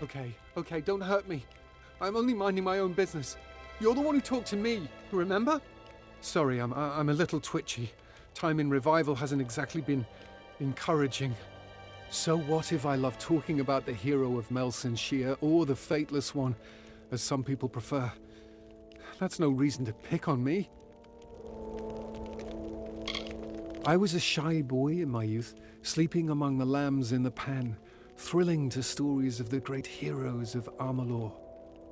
Okay, don't hurt me. I'm only minding my own business. You're the one who talked to me, remember? Sorry, I'm a little twitchy. Time in revival hasn't exactly been encouraging. So what if I love talking about the hero of Melsenshire or the Fateless One, as some people prefer? That's no reason to pick on me. I was a shy boy in my youth, sleeping among the lambs in the pen, thrilling to stories of the great heroes of Amalur.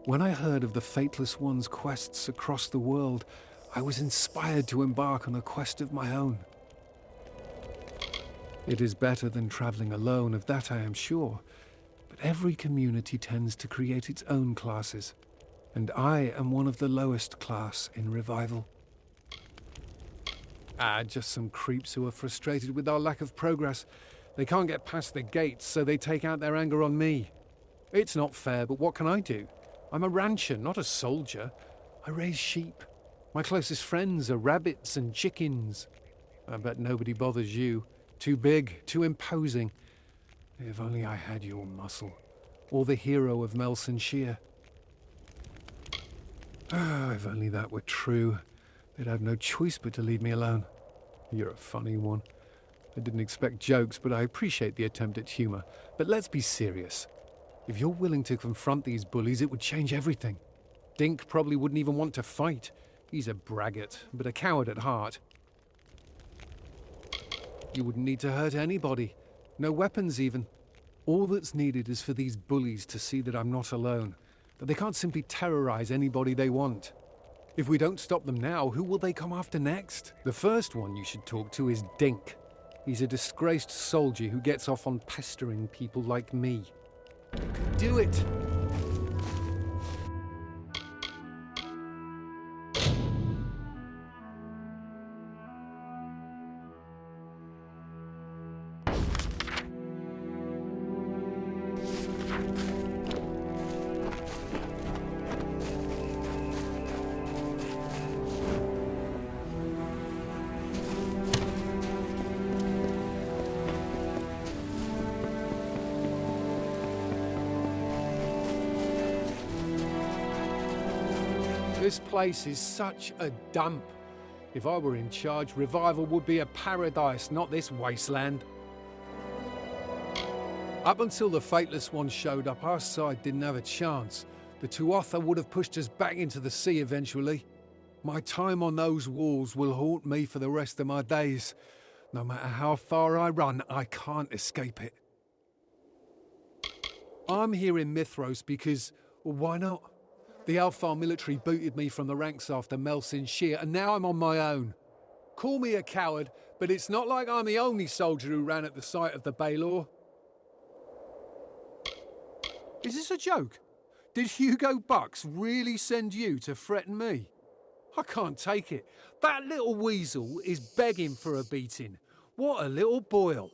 When I heard of the Fateless One's quests across the world, I was inspired to embark on a quest of my own. It is better than traveling alone, of that I am sure, but every community tends to create its own classes, and I am one of the lowest class in revival. Just some creeps who are frustrated with our lack of progress. They can't get past the gates, so they take out their anger on me. It's not fair, but what can I do? I'm a rancher, not a soldier. I raise sheep. My closest friends are rabbits and chickens. I bet nobody bothers you. Too big, too imposing. If only I had your muscle. Or the hero of Melsenshire. If only that were true. They'd have no choice but to leave me alone. You're a funny one. I didn't expect jokes, but I appreciate the attempt at humor. But let's be serious. If you're willing to confront these bullies, it would change everything. Dink probably wouldn't even want to fight. He's a braggart, but a coward at heart. You wouldn't need to hurt anybody. No weapons even. All that's needed is for these bullies to see that I'm not alone. That they can't simply terrorize anybody they want. If we don't stop them now, who will they come after next? The first one you should talk to is Dink. He's a disgraced soldier who gets off on pestering people like me. Do it! This place is such a dump. If I were in charge, revival would be a paradise, not this wasteland. Up until the Fateless One showed up, our side didn't have a chance. The Tuatha would have pushed us back into the sea eventually. My time on those walls will haunt me for the rest of my days. No matter how far I run, I can't escape it. I'm here in Mithros because, well, why not? The Alfar military booted me from the ranks after Melsenshire, and now I'm on my own. Call me a coward, but it's not like I'm the only soldier who ran at the sight of the Baelor. Is this a joke? Did Hugo Bucks really send you to threaten me? I can't take it. That little weasel is begging for a beating. What a little boil.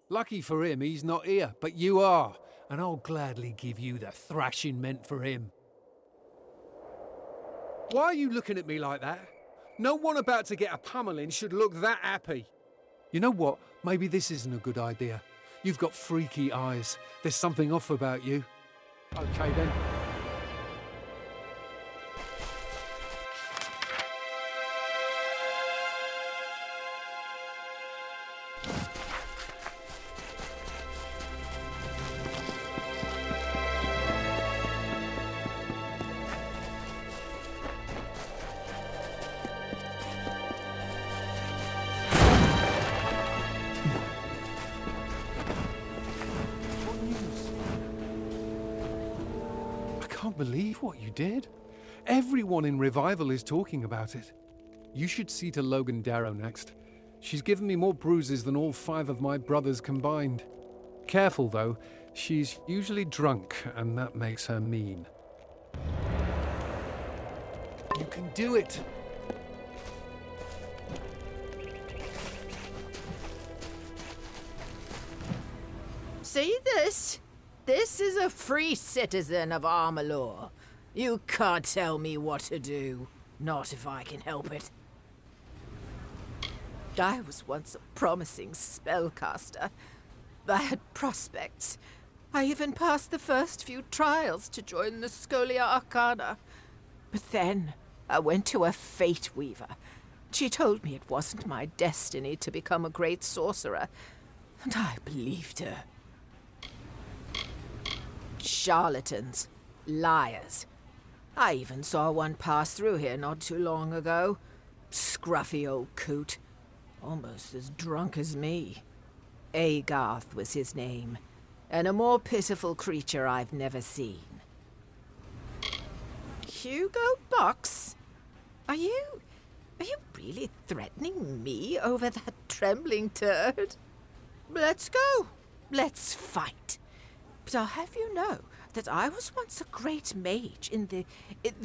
Lucky for him, he's not here, but you are, and I'll gladly give you the thrashing meant for him. Why are you looking at me like that? No one about to get a pummeling should look that happy. You know what? Maybe this isn't a good idea. You've got freaky eyes. There's something off about you. Okay then. I can't believe what you did. Everyone in Revival is talking about it. You should see to Logan Darrow next. She's given me more bruises than all 5 of my brothers combined. Careful though, she's usually drunk and that makes her mean. You can do it! See this? This is a free citizen of Amalur. You can't tell me what to do. Not if I can help it. I was once a promising spellcaster. I had prospects. I even passed the first few trials to join the Scholia Arcana. But then I went to a fate weaver. She told me it wasn't my destiny to become a great sorcerer, and I believed her. Charlatans. Liars. I even saw one pass through here not too long ago. Scruffy old coot. Almost as drunk as me. Agarth was his name, and a more pitiful creature I've never seen. Hugo Box? Are you really threatening me over that trembling turd? Let's go. Let's fight. But I'll have you know that I was once a great mage in the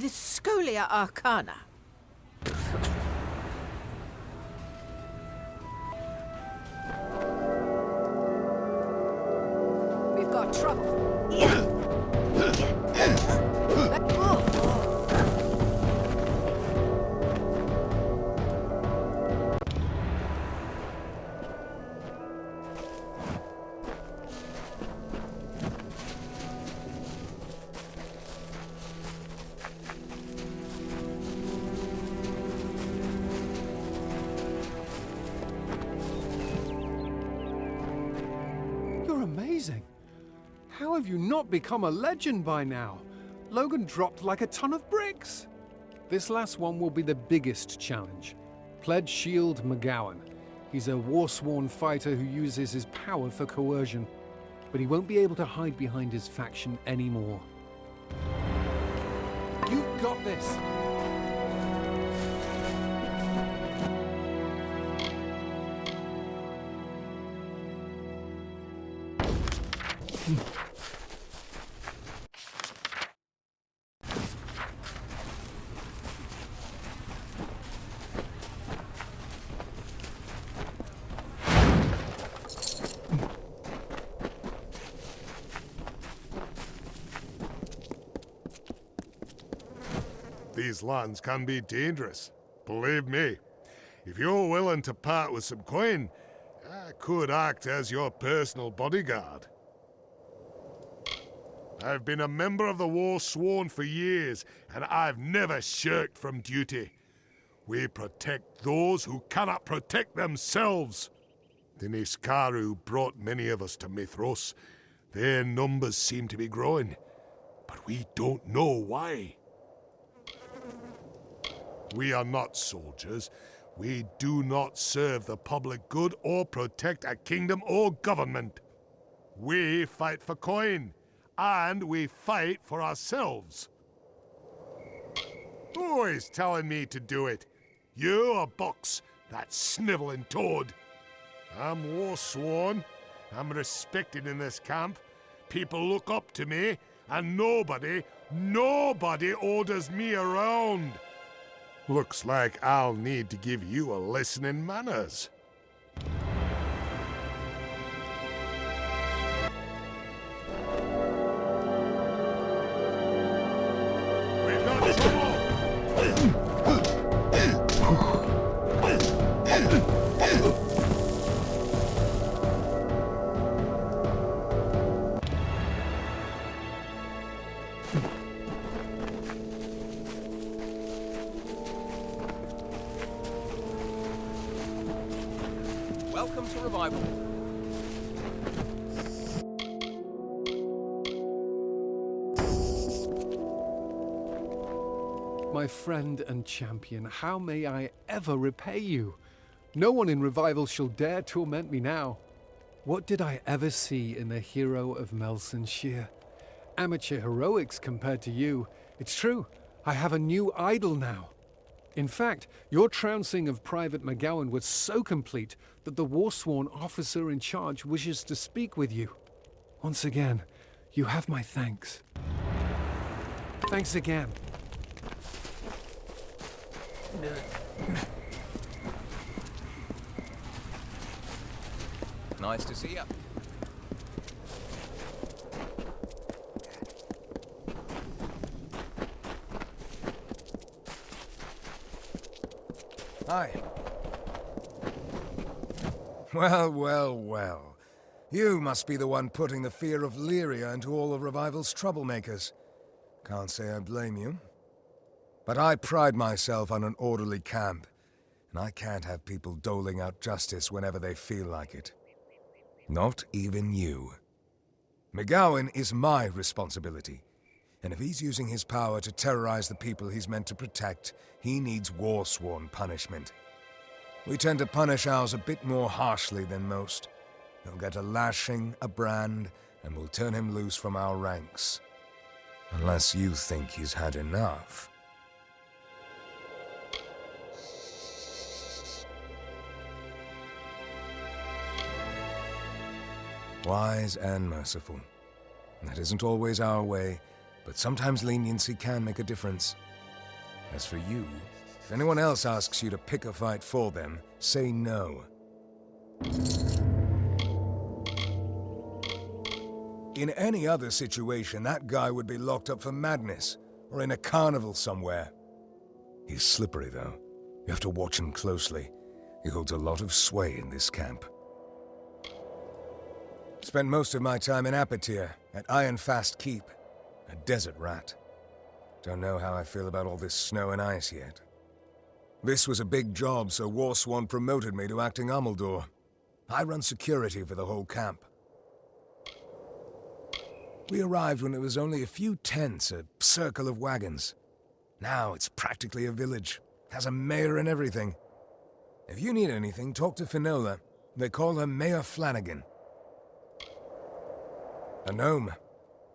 Scholia Arcana. We've got trouble. You're amazing. How have you not become a legend by now? Logan dropped like a ton of bricks. This last one will be the biggest challenge. Pledge Shield McGowan. He's a war-sworn fighter who uses his power for coercion, but he won't be able to hide behind his faction anymore. You've got this. These lands can be dangerous, believe me. If you're willing to part with some coin, I could act as your personal bodyguard. I've been a member of the War Sworn for years, and I've never shirked from duty. We protect those who cannot protect themselves. The Niskaru brought many of us to Mithros. Their numbers seem to be growing, but we don't know why. We are not soldiers. We do not serve the public good or protect a kingdom or government. We fight for coin, and we fight for ourselves. Who is telling me to do it? You or Box, that sniveling toad? I'm war-sworn. I'm respected in this camp. People look up to me, and nobody orders me around. Looks like I'll need to give you a lesson in manners. We've got trouble! Welcome to Revival. My friend and champion, how may I ever repay you? No one in Revival shall dare torment me now. What did I ever see in the hero of Melsonshire? Amateur heroics compared to you. It's true, I have a new idol now. In fact, your trouncing of Private McGowan was so complete that the war-sworn officer in charge wishes to speak with you. Once again, you have my thanks. Thanks again. Nice to see you. Hi. Well, well, well. You must be the one putting the fear of Lyria into all of Revival's troublemakers. Can't say I blame you. But I pride myself on an orderly camp, and I can't have people doling out justice whenever they feel like it. Not even you. McGowan is my responsibility, and if he's using his power to terrorize the people he's meant to protect, he needs war-sworn punishment. We tend to punish ours a bit more harshly than most. He'll get a lashing, a brand, and we'll turn him loose from our ranks. Unless you think he's had enough. Wise and merciful. That isn't always our way, but sometimes leniency can make a difference. As for you, if anyone else asks you to pick a fight for them, say no. In any other situation, that guy would be locked up for madness, or in a carnival somewhere. He's slippery, though. You have to watch him closely. He holds a lot of sway in this camp. Spent most of my time in Apatir, at Ironfast Keep. A desert rat. Don't know how I feel about all this snow and ice yet. This was a big job, so Warsworn promoted me to acting Amalur. I run security for the whole camp. We arrived when it was only a few tents, a circle of wagons. Now it's practically a village. Has a mayor and everything. If you need anything, talk to Finola. They call her Mayor Flanagan. A gnome.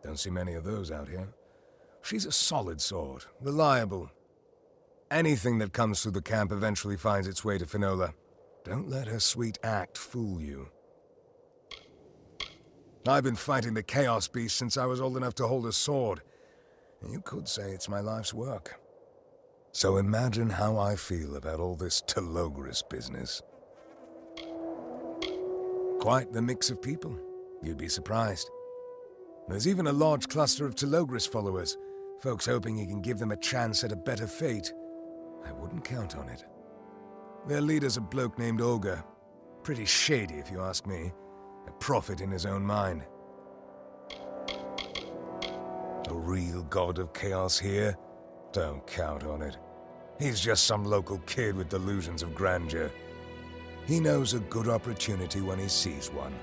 Don't see many of those out here. She's a solid sword, reliable. Anything that comes through the camp eventually finds its way to Finola. Don't let her sweet act fool you. I've been fighting the Chaos Beast since I was old enough to hold a sword. And you could say it's my life's work. So imagine how I feel about all this Telogris business. Quite the mix of people. You'd be surprised. There's even a large cluster of Telogris followers, folks hoping he can give them a chance at a better fate. I wouldn't count on it. Their leader's a bloke named Olga. Pretty shady, if you ask me. A prophet in his own mind. A real god of chaos here? Don't count on it. He's just some local kid with delusions of grandeur. He knows a good opportunity when he sees one.